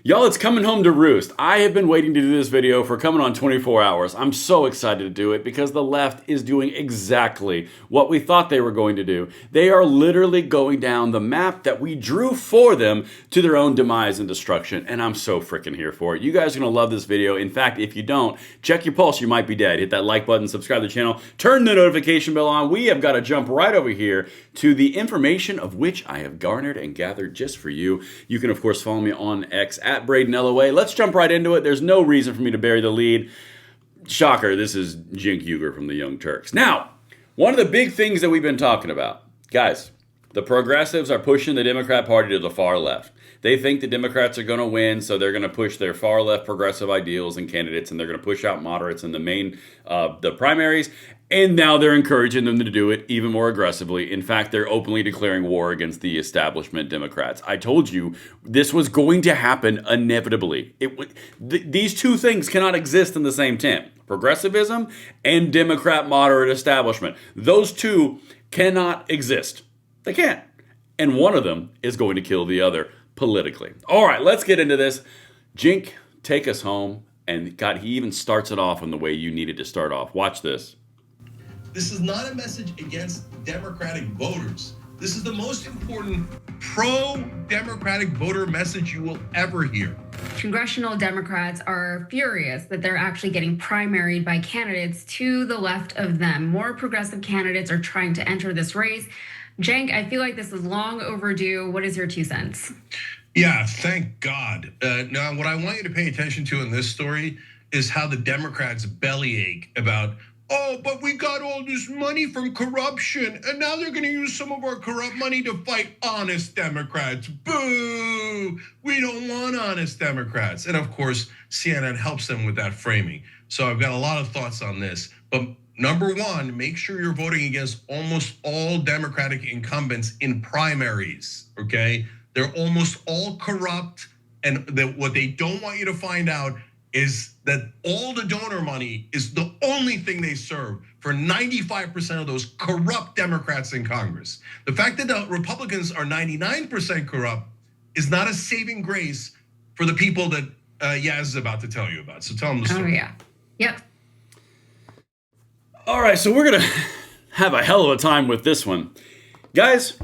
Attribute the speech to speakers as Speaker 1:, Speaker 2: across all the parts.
Speaker 1: Y'all, it's coming home to roost. I have been waiting to do this video for coming on 24 hours. I'm so excited to do it because the left is doing exactly what we thought they were going to do. They are literally going down the map that we drew for them to their own demise and destruction. And I'm so freaking here for it. You guys are going to love this video. In fact, if you don't, check your pulse. You might be dead. Hit that like button, subscribe to the channel, turn the notification bell on. We have got to jump right over here to the information of which I have garnered and gathered just for you. You can, of course, follow me on X at Braden LOA. Let's jump right into it. There's no reason for me to bury the lead. Shocker, this is Jink Uger from the Young Turks. Now, one of the big things that we've been talking about, guys, the progressives are pushing the Democrat Party to the far left. They think the Democrats are going to win, so they're going to push their far left progressive ideals and candidates, and they're going to push out moderates in the Maine, the primaries. And now they're encouraging them to do it even more aggressively. In fact, they're openly declaring war against the establishment Democrats. I told you this was going to happen inevitably. These two things cannot exist in the same tent. Progressivism and Democrat moderate establishment. Those two cannot exist. They can't. And one of them is going to kill the other politically. All right, let's get into this. Jink, take us home. And God, he even starts it off in the way you needed to start off. Watch this.
Speaker 2: This is not a message against Democratic voters. This is the most important pro-Democratic voter message you will ever hear.
Speaker 3: Congressional Democrats are furious that they're actually getting primaried by candidates to the left of them. More progressive candidates are trying to enter this race. Cenk, I feel like this is long overdue. What is your 2 cents?
Speaker 2: Yeah, thank God. Now, what I want you to pay attention to in this story is how the Democrats bellyache about, oh, but we got all this money from corruption, and now they're gonna use some of our corrupt money to fight honest Democrats. Boo! We don't want honest Democrats. And of course, CNN helps them with that framing. So I've got a lot of thoughts on this. But number one, make sure you're voting against almost all Democratic incumbents in primaries, okay? They're almost all corrupt, and what they don't want you to find out is that all the donor money is the only thing they serve for 95% of those corrupt Democrats in Congress. The fact that the Republicans are 99% corrupt is not a saving grace for the people that Yaz is about to tell you about. So tell them the story.
Speaker 3: Oh, yeah. Yep.
Speaker 1: All right, so we're going to have a hell of a time with this one. Guys,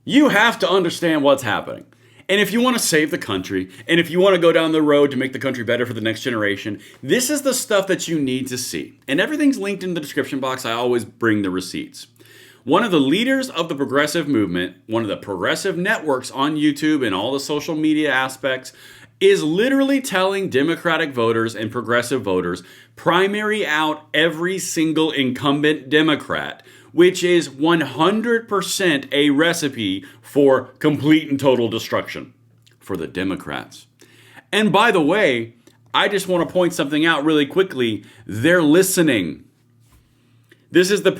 Speaker 1: you have to understand what's happening. And if you want to save the country, and if you want to go down the road to make the country better for the next generation, this is the stuff that you need to see. And everything's linked in the description box. I always bring the receipts. One of the leaders of the progressive movement, one of the progressive networks on YouTube and all the social media aspects, is literally telling Democratic voters and progressive voters, primary out every single incumbent Democrat, which is 100% a recipe for complete and total destruction for the Democrats. And by the way, I just want to point something out really quickly. They're listening. This is the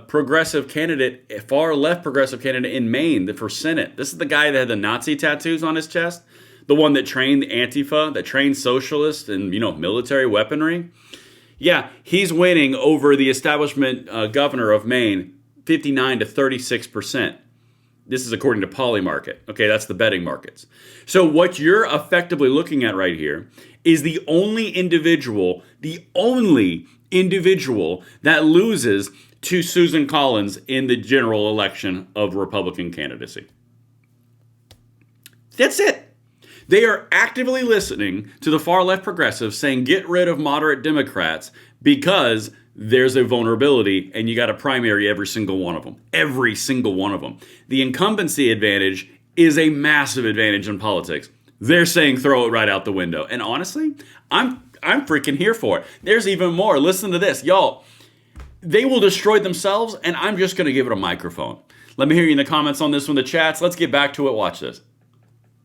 Speaker 1: progressive candidate, far left progressive candidate in Maine for Senate. This is the guy that had the Nazi tattoos on his chest, the one that trained the Antifa, that trained socialists and military weaponry. Yeah, he's winning over the establishment governor of Maine, 59 to 36%. This is according to Polymarket. Okay, that's the betting markets. So what you're effectively looking at right here is the only individual that loses to Susan Collins in the general election of Republican candidacy. That's it. They are actively listening to the far left progressives saying get rid of moderate Democrats because there's a vulnerability and you got to primary every single one of them. Every single one of them. The incumbency advantage is a massive advantage in politics. They're saying throw it right out the window. And honestly, I'm freaking here for it. There's even more. Listen to this. Y'all, they will destroy themselves and I'm just going to give it a microphone. Let me hear you in the comments on this one, the chats. Let's get back to it. Watch this.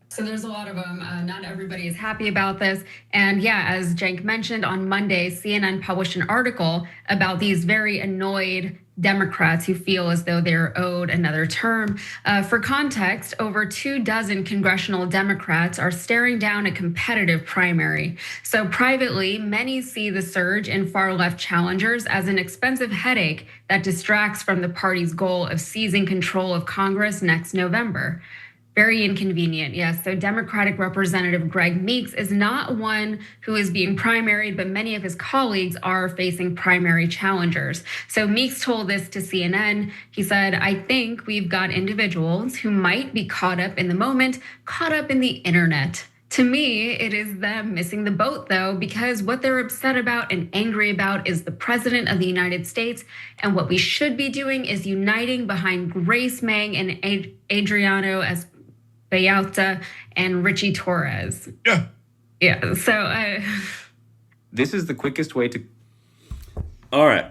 Speaker 3: So there's a lot of them. Not everybody is happy about this. And yeah, as Cenk mentioned, on Monday, CNN published an article about these very annoyed Democrats who feel as though they're owed another term. For context, over 24 congressional Democrats are staring down a competitive primary. So privately, many see the surge in far-left challengers as an expensive headache that distracts from the party's goal of seizing control of Congress next November. Very inconvenient, yes. So Democratic Representative Greg Meeks is not one who is being primaried, but many of his colleagues are facing primary challengers. So Meeks told this to CNN. He said, I think we've got individuals who might be caught up in the moment, caught up in the internet. To me, it is them missing the boat, though, because what they're upset about and angry about is the president of the United States. And what we should be doing is uniting behind Grace Meng and Adriano Bayalta and Richie Torres. Yeah. So
Speaker 4: this is the quickest way to.
Speaker 1: All right.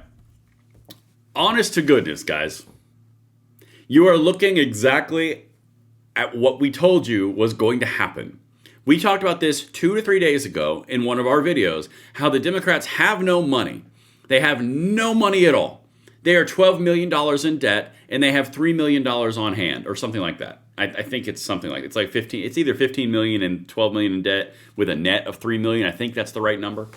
Speaker 1: Honest to goodness, guys. You are looking exactly at what we told you was going to happen. We talked about this 2 to 3 days ago in one of our videos, how the Democrats have no money. They have no money at all. They are $12 million in debt, and they have $3 million on hand, or something like that. I think it's something like it's like 15. It's either 15 million and 12 million in debt with a net of 3 million. I think that's the right number.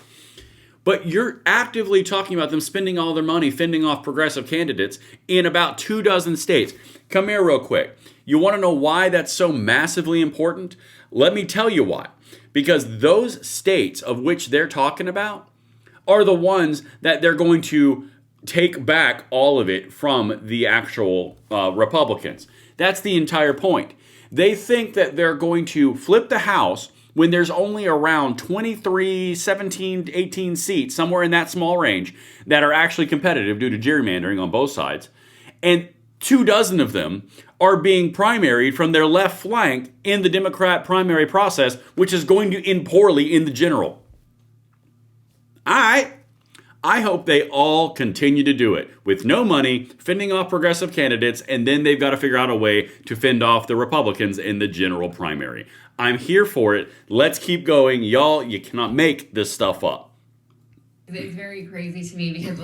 Speaker 1: But you're actively talking about them spending all their money fending off progressive candidates in about 24 states. Come here real quick. You want to know why that's so massively important? Let me tell you why. Because those states of which they're talking about are the ones that they're going to take back all of it from the actual Republicans. That's the entire point. They think that they're going to flip the House when there's only around 23, 17, 18 seats, somewhere in that small range, that are actually competitive due to gerrymandering on both sides. And 24 of them are being primaried from their left flank in the Democrat primary process, which is going to end poorly in the general. I hope they all continue to do it with no money, fending off progressive candidates, and then they've got to figure out a way to fend off the Republicans in the general primary. I'm here for it. Let's keep going. Y'all, you cannot make this stuff up.
Speaker 3: It's very crazy to me because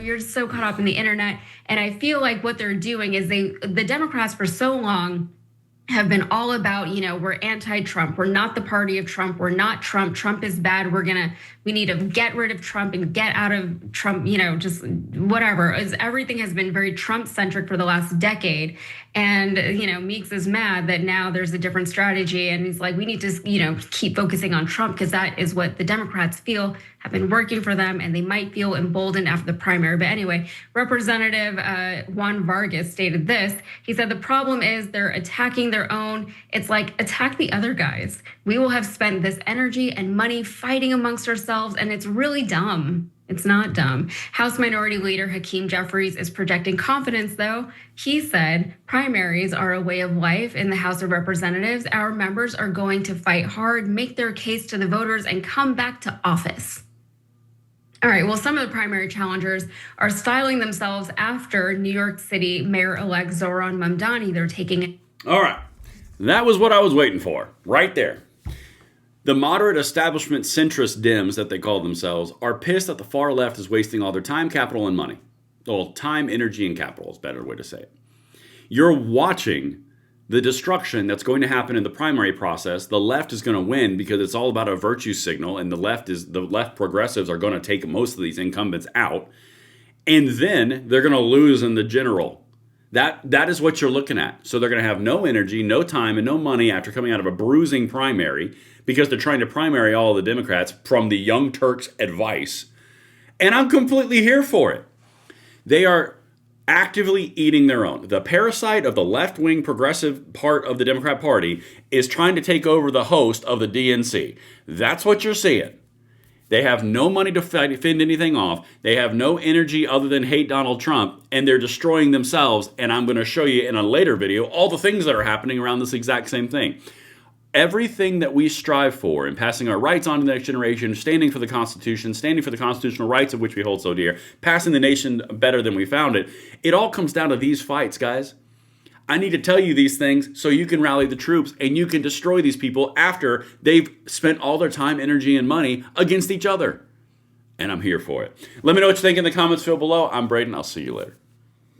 Speaker 3: you're so caught up in the internet. And I feel like what they're doing is the Democrats for so long have been all about, we're anti-Trump. We're not the party of Trump. We're not Trump. Trump is bad. We need to get rid of Trump and get out of Trump, just whatever. Everything has been very Trump-centric for the last decade. And, Meeks is mad that now there's a different strategy. And he's like, we need to, keep focusing on Trump because that is what the Democrats feel have been working for them. And they might feel emboldened after the primary. But anyway, Representative Juan Vargas stated this. He said, the problem is they're attacking their own. It's like, attack the other guys. We will have spent this energy and money fighting amongst ourselves. And it's really dumb. It's not dumb. House Minority Leader Hakeem Jeffries is projecting confidence, though. He said, primaries are a way of life in the House of Representatives. Our members are going to fight hard, make their case to the voters, and come back to office. All right, well, some of the primary challengers are styling themselves after New York City Mayor-elect Zohran Mamdani. They're taking it.
Speaker 1: All right, that was what I was waiting for, right there. The moderate establishment centrist Dems, that they call themselves, are pissed that the far left is wasting all their time, capital, and money. Well, time, energy, and capital is a better way to say it. You're watching the destruction that's going to happen in the primary process. The left is going to win because it's all about a virtue signal, and the left progressives are going to take most of these incumbents out, and then they're going to lose in the general. That is what you're looking at. So they're going to have no energy, no time, and no money after coming out of a bruising primary because they're trying to primary all the Democrats from the Young Turks' advice. And I'm completely here for it. They are actively eating their own. The parasite of the left-wing progressive part of the Democrat Party is trying to take over the host of the DNC. That's what you're seeing. They have no money to fend anything off. They have no energy other than hate Donald Trump, and they're destroying themselves. And I'm going to show you in a later video all the things that are happening around this exact same thing. Everything that we strive for in passing our rights on to the next generation, standing for the Constitution, standing for the constitutional rights of which we hold so dear, passing the nation better than we found it, it all comes down to these fights, guys. I need to tell you these things so you can rally the troops and you can destroy these people after they've spent all their time, energy, and money against each other. And I'm here for it. Let me know what you think in the comments below. I'm Braden. I'll see you later.